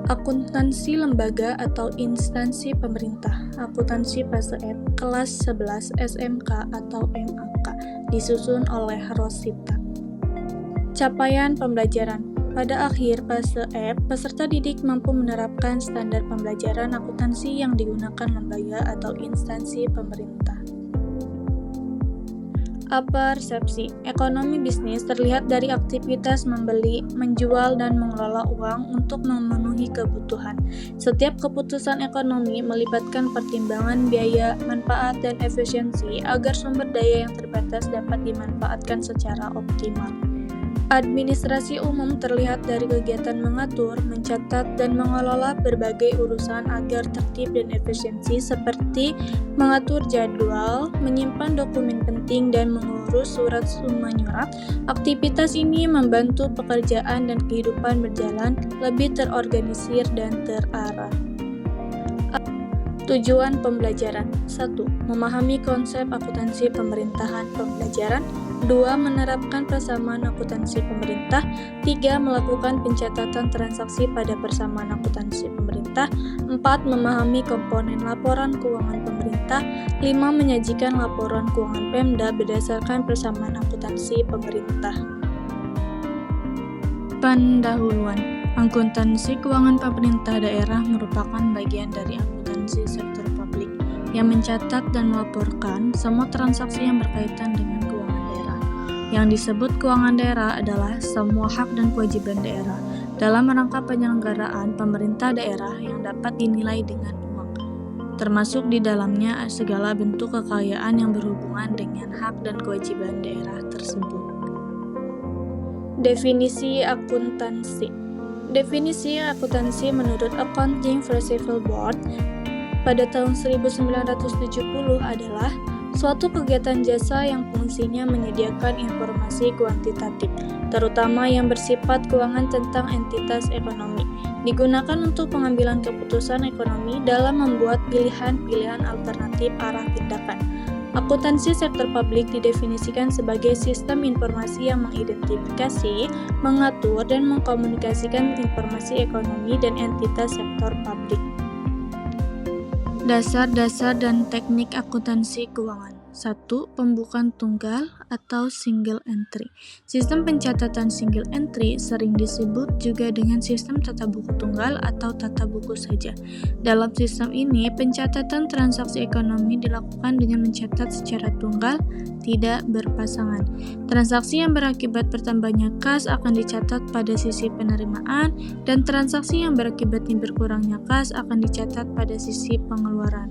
Akuntansi lembaga atau instansi pemerintah, akuntansi fase F, kelas 11 SMK atau MAK, disusun oleh Rosita. Capaian pembelajaran. Pada akhir fase F, peserta didik mampu menerapkan standar pembelajaran akuntansi yang digunakan lembaga atau instansi pemerintah. Persepsi ekonomi bisnis terlihat dari aktivitas membeli, menjual, dan mengelola uang untuk memenuhi kebutuhan. Setiap keputusan ekonomi melibatkan pertimbangan biaya, manfaat, dan efisiensi agar sumber daya yang terbatas dapat dimanfaatkan secara optimal. Administrasi umum terlihat dari kegiatan mengatur, mencatat, dan mengelola berbagai urusan agar tertib dan efisiensi seperti mengatur jadwal, menyimpan dokumen penting, dan mengurus surat menyurat. Aktivitas ini membantu pekerjaan dan kehidupan berjalan lebih terorganisir dan terarah. Tujuan pembelajaran. 1. Memahami konsep akuntansi pemerintahan pembelajaran. 2. Menerapkan persamaan akuntansi pemerintah. 3. Melakukan pencatatan transaksi pada persamaan akuntansi pemerintah. 4. Memahami komponen laporan keuangan pemerintah. 5. Menyajikan laporan keuangan Pemda berdasarkan persamaan akuntansi pemerintah. Pendahuluan. Akuntansi keuangan pemerintah daerah merupakan bagian dari akuntansi sektor publik yang mencatat dan melaporkan semua transaksi yang berkaitan dengan keuangan daerah. Yang disebut keuangan daerah adalah semua hak dan kewajiban daerah dalam rangka penyelenggaraan pemerintah daerah yang dapat dinilai dengan uang, termasuk di dalamnya segala bentuk kekayaan yang berhubungan dengan hak dan kewajiban daerah tersebut. Definisi akuntansi. Definisi akuntansi menurut Accounting Principles Board pada tahun 1970 adalah suatu kegiatan jasa yang fungsinya menyediakan informasi kuantitatif, terutama yang bersifat keuangan tentang entitas ekonomi, digunakan untuk pengambilan keputusan ekonomi dalam membuat pilihan-pilihan alternatif arah tindakan. Akuntansi sektor publik didefinisikan sebagai sistem informasi yang mengidentifikasi, mengatur, dan mengkomunikasikan informasi ekonomi dan entitas sektor publik. Dasar-dasar dan teknik akuntansi keuangan. 1. Pembukuan tunggal atau single entry. Sistem pencatatan single entry sering disebut juga dengan sistem tata buku tunggal atau tata buku saja. Dalam sistem ini, pencatatan transaksi ekonomi dilakukan dengan mencatat secara tunggal, tidak berpasangan. Transaksi yang berakibat bertambahnya kas akan dicatat pada sisi penerimaan, dan transaksi yang berakibat berkurangnya kas akan dicatat pada sisi pengeluaran.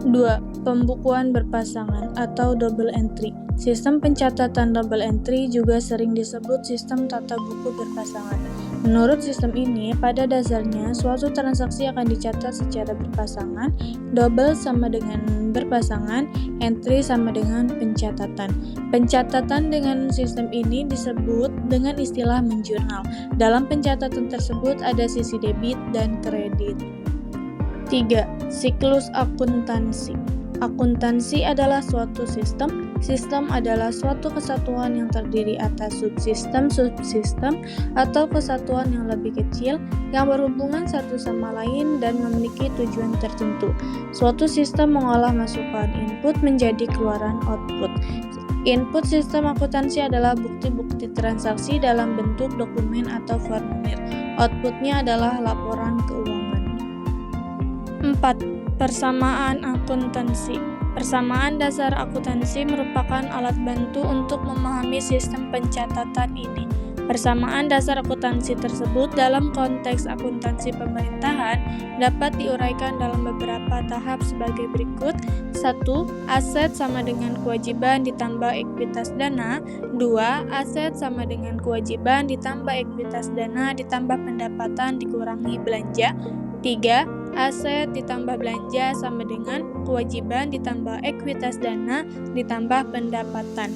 2. Pembukuan berpasangan atau double entry. Sistem pencatatan double entry juga sering disebut sistem tata buku berpasangan. Menurut sistem ini, pada dasarnya suatu transaksi akan dicatat secara berpasangan, double sama dengan berpasangan, entry sama dengan pencatatan. Pencatatan dengan sistem ini disebut dengan istilah menjurnal. Dalam pencatatan tersebut ada sisi debit dan kredit. 3. Siklus akuntansi. Akuntansi adalah suatu sistem. Sistem adalah suatu kesatuan yang terdiri atas subsistem, atau kesatuan yang lebih kecil yang berhubungan satu sama lain dan memiliki tujuan tertentu. Suatu sistem mengolah masukan input menjadi keluaran output. Input sistem akuntansi adalah bukti-bukti transaksi dalam bentuk dokumen atau formulir. Outputnya adalah laporan keuangan. 4. Persamaan akuntansi. Persamaan dasar akuntansi merupakan alat bantu untuk memahami sistem pencatatan ini. Persamaan dasar akuntansi tersebut dalam konteks akuntansi pemerintahan dapat diuraikan dalam beberapa tahap sebagai berikut. 1. Aset sama dengan kewajiban ditambah ekuitas dana. 2. Aset sama dengan kewajiban ditambah ekuitas dana ditambah pendapatan dikurangi belanja. 3. Aset ditambah belanja sama dengan kewajiban ditambah ekuitas dana ditambah pendapatan.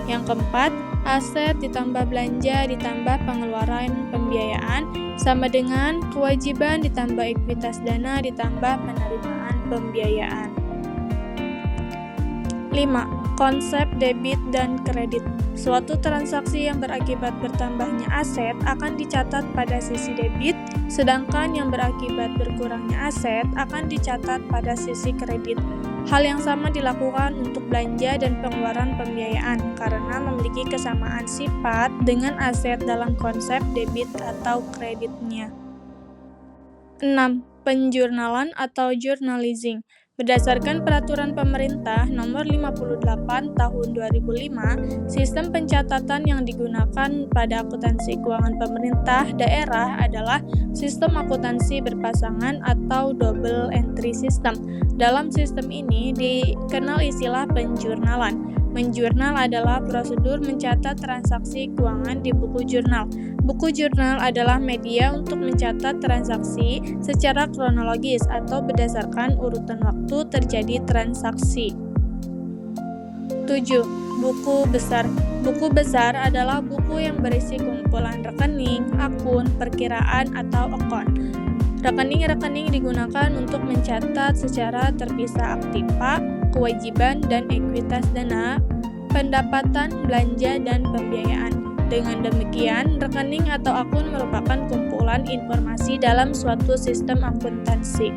Yang keempat, aset ditambah belanja ditambah pengeluaran pembiayaan sama dengan kewajiban ditambah ekuitas dana ditambah penerimaan pembiayaan. 5. Konsep debit dan kredit. Suatu transaksi yang berakibat bertambahnya aset akan dicatat pada sisi debit, sedangkan yang berakibat berkurangnya aset akan dicatat pada sisi kredit. Hal yang sama dilakukan untuk belanja dan pengeluaran pembiayaan karena memiliki kesamaan sifat dengan aset dalam konsep debit atau kreditnya. 6. Penjurnalan atau journalizing. Berdasarkan Peraturan Pemerintah Nomor 58 Tahun 2005, sistem pencatatan yang digunakan pada akuntansi keuangan pemerintah daerah adalah sistem akuntansi berpasangan atau double entry system. Dalam sistem ini dikenal istilah penjurnalan. Menjurnal adalah prosedur mencatat transaksi keuangan di buku jurnal. Buku jurnal adalah media untuk mencatat transaksi secara kronologis atau berdasarkan urutan waktu terjadi transaksi. 7. Buku besar. Buku besar adalah buku yang berisi kumpulan rekening, akun, perkiraan, atau akun. Rekening-rekening digunakan untuk mencatat secara terpisah aktiva, kewajiban dan ekuitas dana, pendapatan, belanja, dan pembiayaan. Dengan demikian, rekening atau akun merupakan kumpulan informasi dalam suatu sistem akuntansi.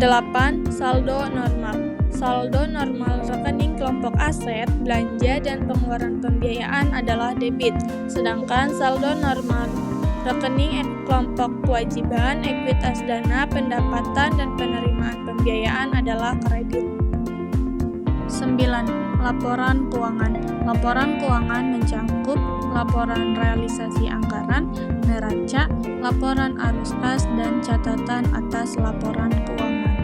8. Saldo normal. Saldo normal rekening kelompok aset, belanja, dan pengeluaran pembiayaan adalah debit, sedangkan saldo normal rekening kelompok kewajiban, ekuitas dana, pendapatan, dan penerimaan pembiayaan adalah kredit. 9. Laporan keuangan. Laporan keuangan mencakup laporan realisasi anggaran, neraca, laporan arus kas, dan catatan atas laporan keuangan.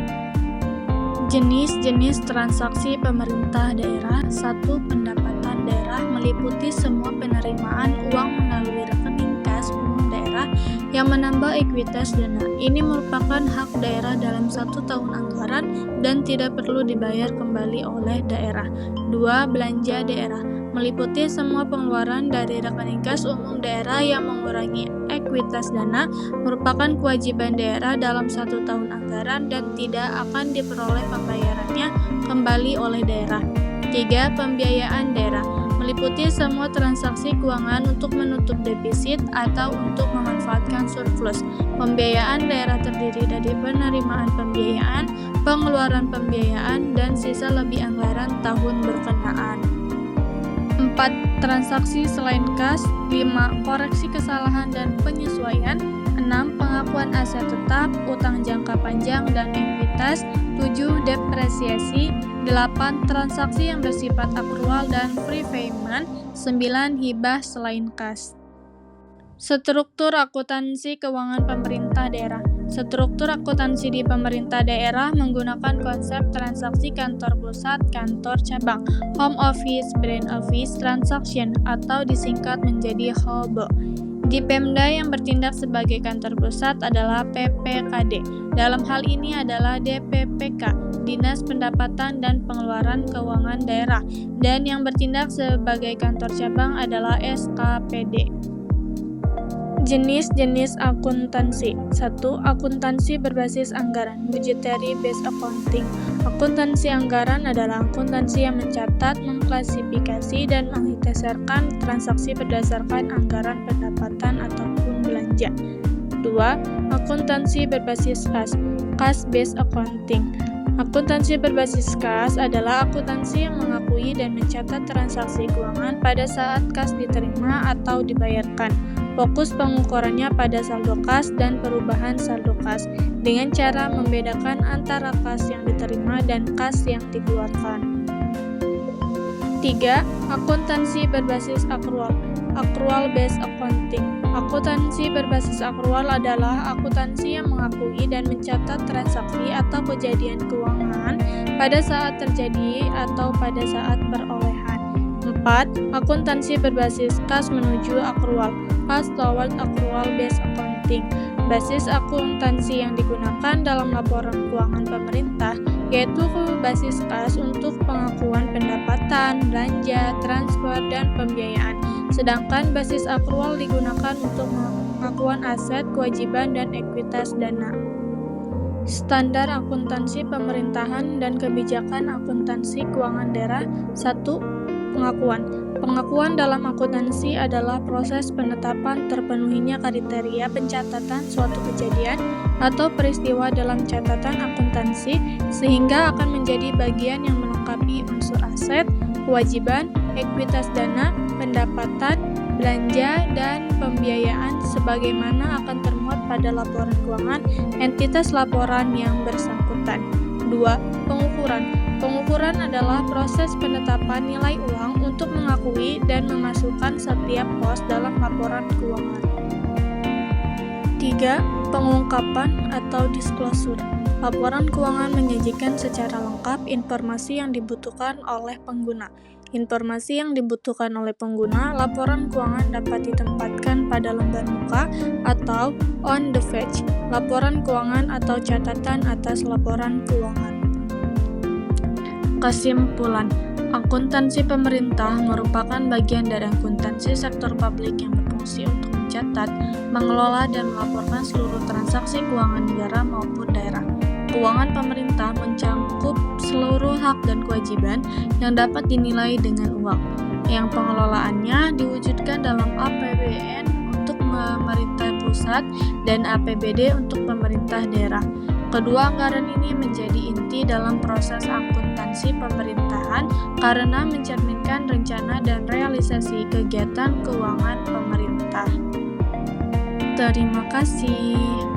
Jenis-jenis transaksi pemerintah daerah. 1. Pendapatan daerah meliputi semua penerimaan uang melalui rekening kas umum daerah yang menambah ekuitas dana. Ini merupakan hak daerah dalam 1 tahun anggaran dan tidak perlu dibayar kembali oleh daerah. 2. Belanja daerah meliputi semua pengeluaran dari rekening kas umum daerah yang mengurangi ekuitas dana, merupakan kewajiban daerah dalam 1 tahun anggaran dan tidak akan diperoleh pembayarannya kembali oleh daerah. 3. Pembiayaan daerah meliputi semua transaksi keuangan untuk menutup defisit atau untuk memanfaatkan surplus. Pembiayaan daerah terdiri dari penerimaan pembiayaan, pengeluaran pembiayaan, dan sisa lebih anggaran tahun berkenaan. 4. Transaksi selain kas. 5. Koreksi kesalahan dan penyesuaian. 6. Pengakuan aset tetap, utang jangka panjang, dan ekuitas. 7. Depresiasi. 8. Transaksi yang bersifat akrual dan prepayment. 9. Hibah selain kas. Struktur akuntansi keuangan pemerintah daerah. Struktur akuntansi di pemerintah daerah menggunakan konsep transaksi kantor pusat, kantor cabang, home office, branch office, transaction, atau disingkat menjadi HOBO. Di Pemda yang bertindak sebagai kantor pusat adalah PPKD. Dalam hal ini adalah DPPK, Dinas Pendapatan dan Pengeluaran Keuangan Daerah, dan yang bertindak sebagai kantor cabang adalah SKPD. Jenis-jenis akuntansi. 1. Akuntansi berbasis anggaran, budgetary based accounting. Akuntansi anggaran adalah akuntansi yang mencatat, mengklasifikasi, dan menghitung transaksi berdasarkan anggaran pendapatan ataupun belanja. 2. Akuntansi berbasis kas, cash based accounting. Akuntansi berbasis kas adalah akuntansi yang mengakui dan mencatat transaksi keuangan pada saat kas diterima atau dibayarkan. Fokus pengukurannya pada saldo kas dan perubahan saldo kas dengan cara membedakan antara kas yang diterima dan kas yang dikeluarkan. 3. Akuntansi berbasis akrual, accrual based accounting. Akuntansi berbasis akrual adalah akuntansi yang mengakui dan mencatat transaksi atau kejadian keuangan pada saat terjadi atau pada saat perolehan. 4. Akuntansi berbasis kas menuju akrual, kas toward accrual based accounting. Basis akuntansi yang digunakan dalam laporan keuangan pemerintah yaitu basis kas untuk pengakuan pendapatan, belanja, transfer, dan pembiayaan. Sedangkan basis akrual digunakan untuk pengakuan aset, kewajiban, dan ekuitas dana. Standar akuntansi pemerintahan dan kebijakan akuntansi keuangan daerah. 1. Pengakuan. Pengakuan dalam akuntansi adalah proses penetapan terpenuhinya kriteria pencatatan suatu kejadian atau peristiwa dalam catatan akuntansi sehingga akan menjadi bagian yang melengkapi unsur aset, kewajiban, ekuitas dana, pendapatan, belanja, dan pembiayaan sebagaimana akan termuat pada laporan keuangan entitas laporan yang bersangkutan. 2. Pengukuran. Pengukuran adalah proses penetapan nilai uang untuk mengakui dan memasukkan setiap pos dalam laporan keuangan. 3. Pengungkapan atau disclosure. Laporan keuangan menyajikan secara lengkap informasi yang dibutuhkan oleh pengguna. Informasi yang dibutuhkan oleh pengguna, laporan keuangan dapat ditempatkan pada lembar muka atau on the page, laporan keuangan atau catatan atas laporan keuangan. Kesimpulan, akuntansi pemerintah merupakan bagian dari akuntansi sektor publik yang berfungsi untuk mencatat, mengelola, dan melaporkan seluruh transaksi keuangan negara maupun daerah. Keuangan pemerintah mencakup seluruh hak dan kewajiban yang dapat dinilai dengan uang, yang pengelolaannya diwujudkan dalam APBN untuk pemerintah pusat dan APBD untuk pemerintah daerah. Kedua anggaran ini menjadi inti dalam proses akuntansi pemerintahan karena mencerminkan rencana dan realisasi kegiatan keuangan pemerintah. Terima kasih.